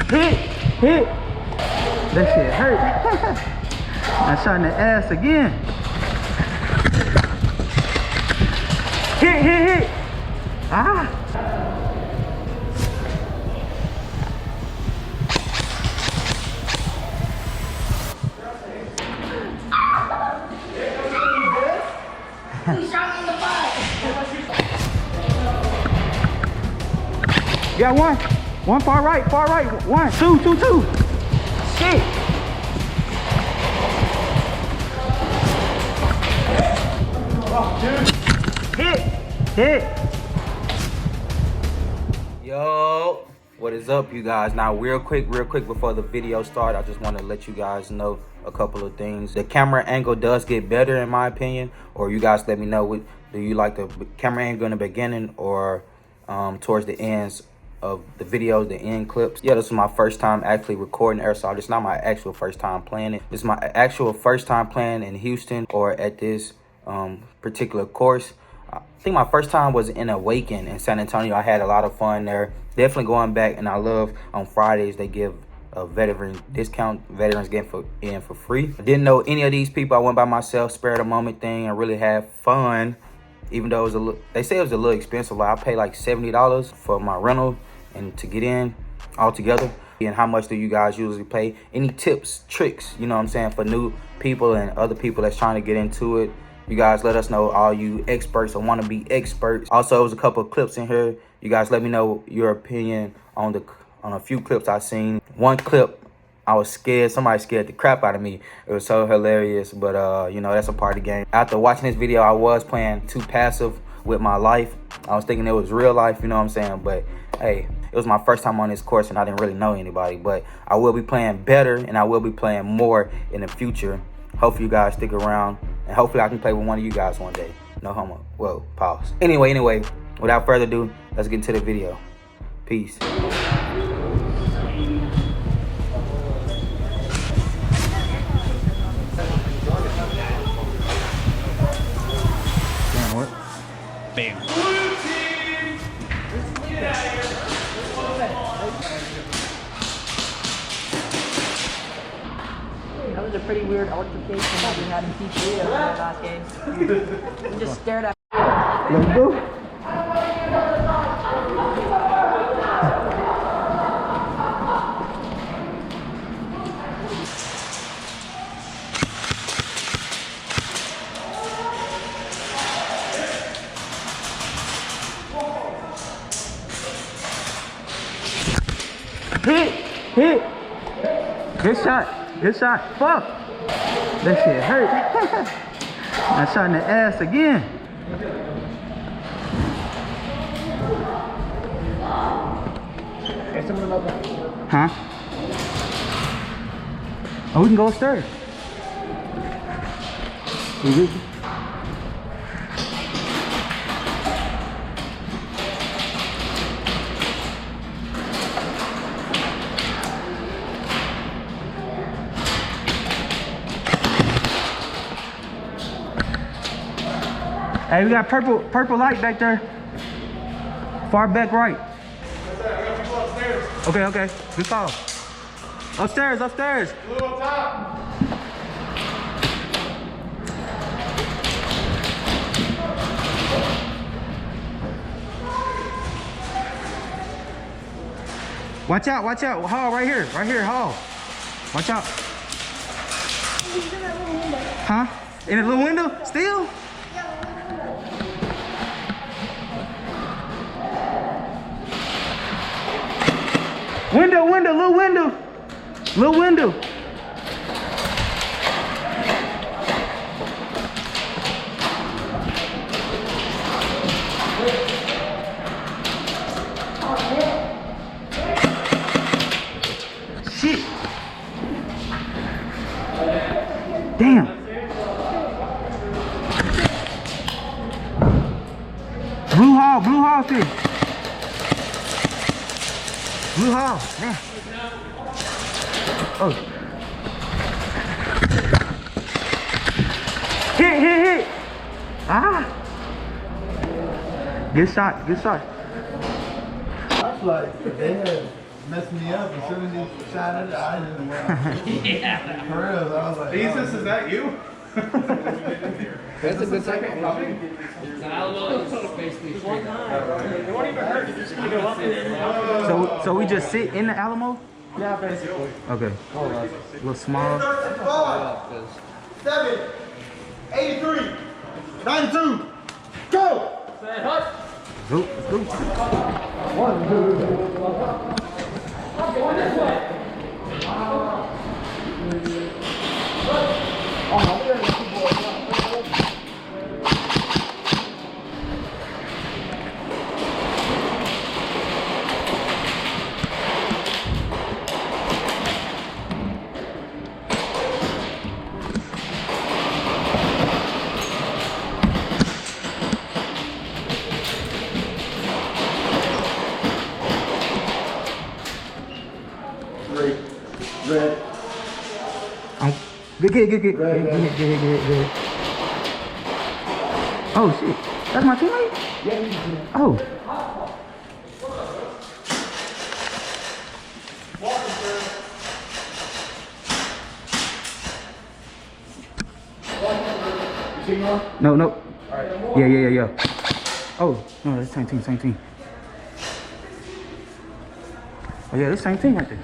Hit. That shit hurt. I shot in the ass again. Hit. Ah. He shot me in the butt. You got one. One far right. One, two. Shit. Hit. Yo, what is up, you guys? Now, real quick before the video starts, I just want to let you guys know a couple of things. The camera angle does get better, in my opinion, or you guys let me know. Do you like the camera angle in the beginning or towards the ends of the videos, the end clips? Yeah, this is my first time actually recording Airsoft. It's not my actual first time playing it. This is my actual first time playing in Houston or at this particular course. I think my first time was in Awaken in San Antonio. I had a lot of fun there. Definitely going back, and I love on Fridays they give a veteran discount. Veterans get in for free. I didn't know any of these people. I went by myself, spare the moment thing, and really had fun. Even though it was they say it was a little expensive. Like I paid like $70 for my rental and to get in altogether. And how much do you guys usually pay? Any tips, tricks, you know what I'm saying, for new people and other people that's trying to get into it? You guys let us know, all you experts or want to be experts. Also, there was a couple of clips in here. You guys let me know your opinion on a few clips I've seen. One clip, I was scared. Somebody scared the crap out of me. It was so hilarious, but you know, that's a part of the game. After watching this video, I was playing too passive with my life. I was thinking it was real life, you know what I'm saying? But hey, it was my first time on this course and I didn't really know anybody. But I will be playing better and I will be playing more in the future. Hopefully you guys stick around and hopefully I can play with one of you guys one day. No homo. Whoa, pause. Anyway, without further ado, let's get into the video. Peace. Damn, what? Bam. That was a pretty weird altercation that we had in PG in the last game. We just stared at. Let's go. Hit. Good shot. Fuck. That shit hurt. I shot in the ass again. Huh? Oh, we can go upstairs. Hey, we got purple light back there. Far back right. Okay. Good call. Upstairs. Blue up top. Watch out. Hall, right here, Hall. Watch out. Huh? In a little window? Still? Little window. Shit. Damn. Blue Hall thing. Blue Hall, man. Oh. Hit. Ah. Good shot. That's like, damn. messed me up. As soon as he shot it, I didn't want yeah. For real, I was like, Jesus, is that you? That's a good second. The Alamo is basically straight up. It won't even hurt. You're just gonna go up there. So we just sit in the Alamo? Yeah, basically. Okay. A little small. 7, 83, 92, go! Zoop, let's go. Red. Good. Oh shit, that's my teammate? Yeah. Oh. No. Yeah. Oh, no, that's same team. Oh yeah, that's same team right there.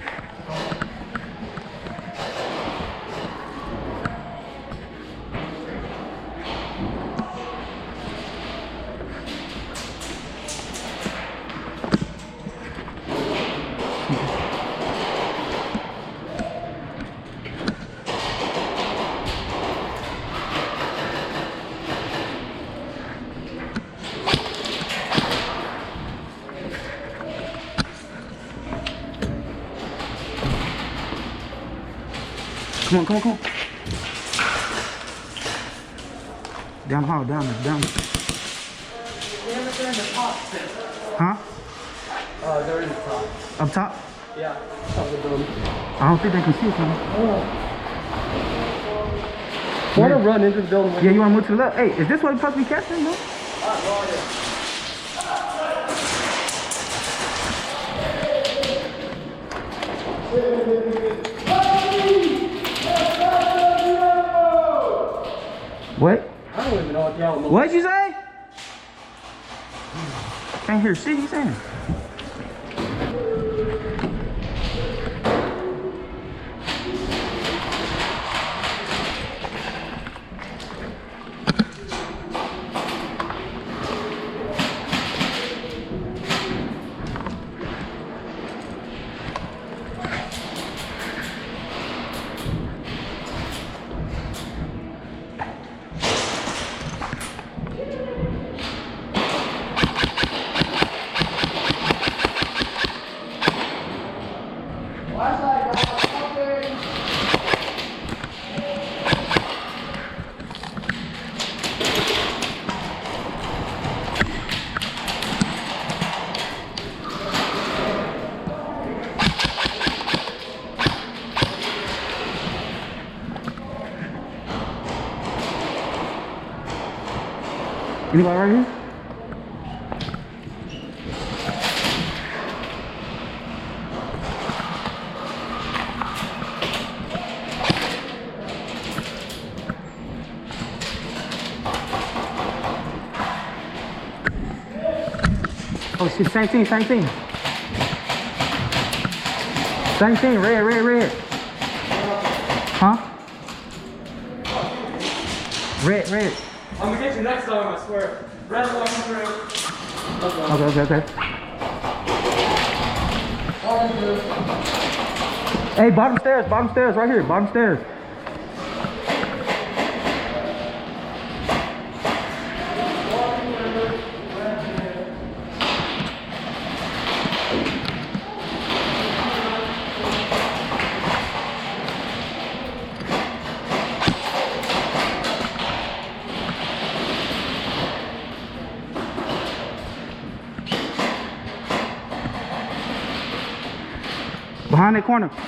Come on. Down the hall, down. Huh? They're in the top. Up top? Yeah. Top of the building. I don't think they can see us. Want to run into the building? Yeah, you want to move to the left? Hey, is this what we're supposed to be catching? No? What? I don't even know what the Alamo is. What'd you say? Can't hear shit he's saying. Anybody right here? Oh shit, same team. Same team, red. Huh? Red. I'm gonna get you next time, I swear. Red one through. Okay. Hey, bottom stairs, right here, bottom stairs.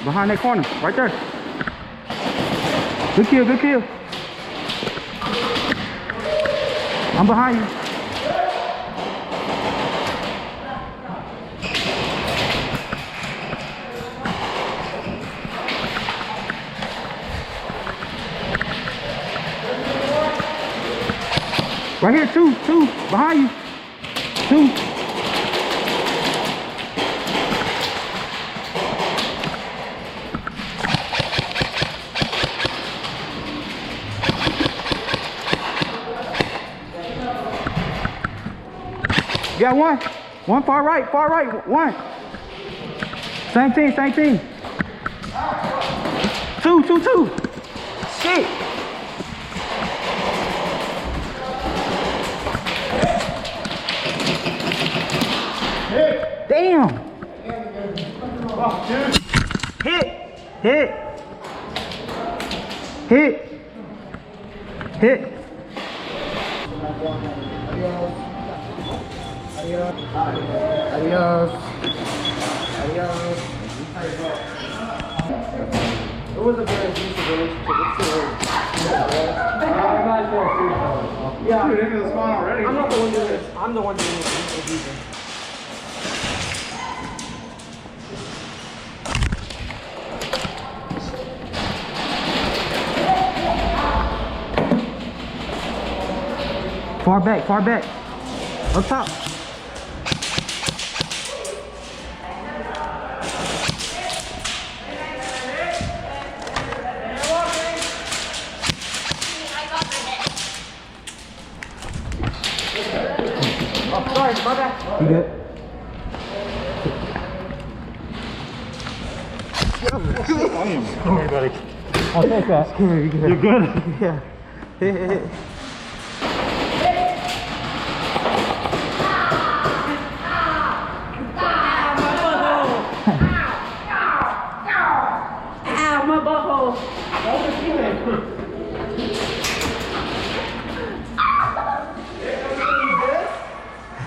Behind that corner, right there. Good kill. I'm behind you. Right here, two, behind you. Two. You got one. One far right, one. Same team. Two. Shit. Damn. Hit. Adios. It was a very abusive relationship. It's still is. Yeah. Dude, into the spawn already. I'm not the one doing this. I'm the one doing this. Abusing. Far back. Up top. Oh, sorry, my bad. You good? Don't worry, buddy. I'll take that. You're good? Yeah. Hit. Ow, my butthole.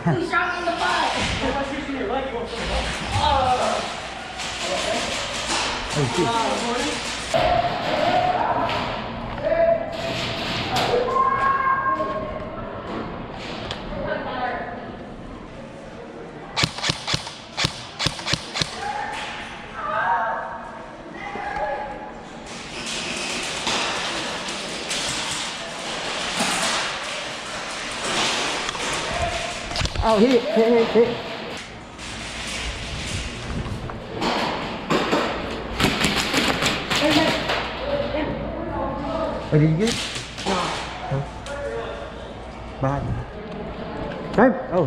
He shot me in the butt. Oh, hit. Oh, did you get it? No. Behind you. Right? Oh,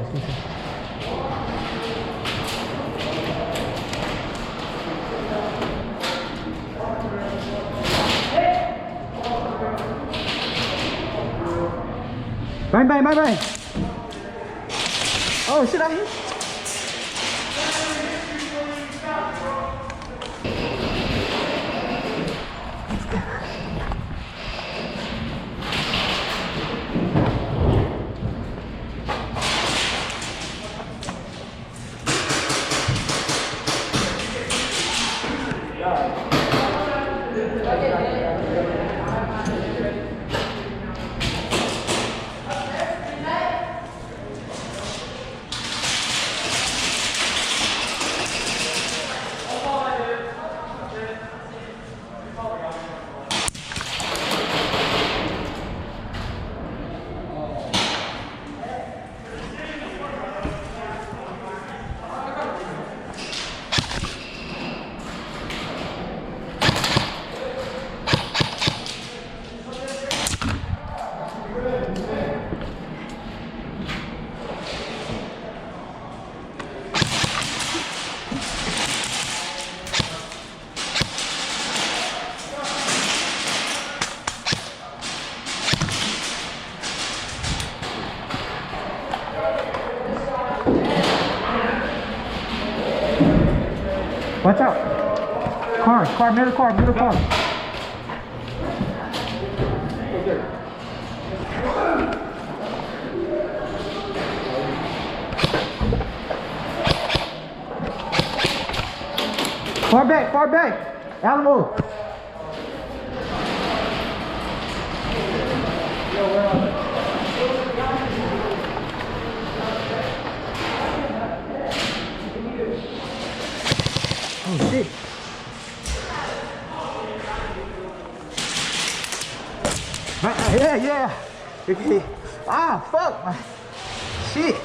Bang. Oh, shit, I hit. Watch out. Middle car. Far back. Alamo. Oh shit. Yeah. Okay. Ah, fuck. Shit.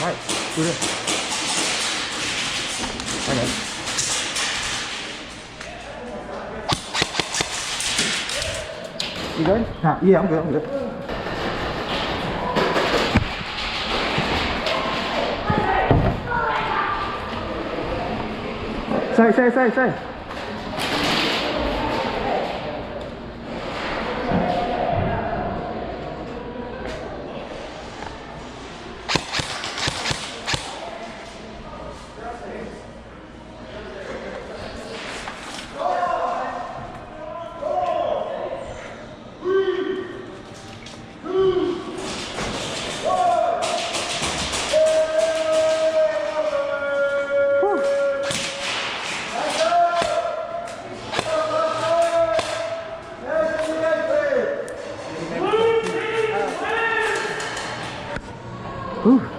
Right. Do this. Okay. You good? Nah, yeah, I'm good. Say. Whew.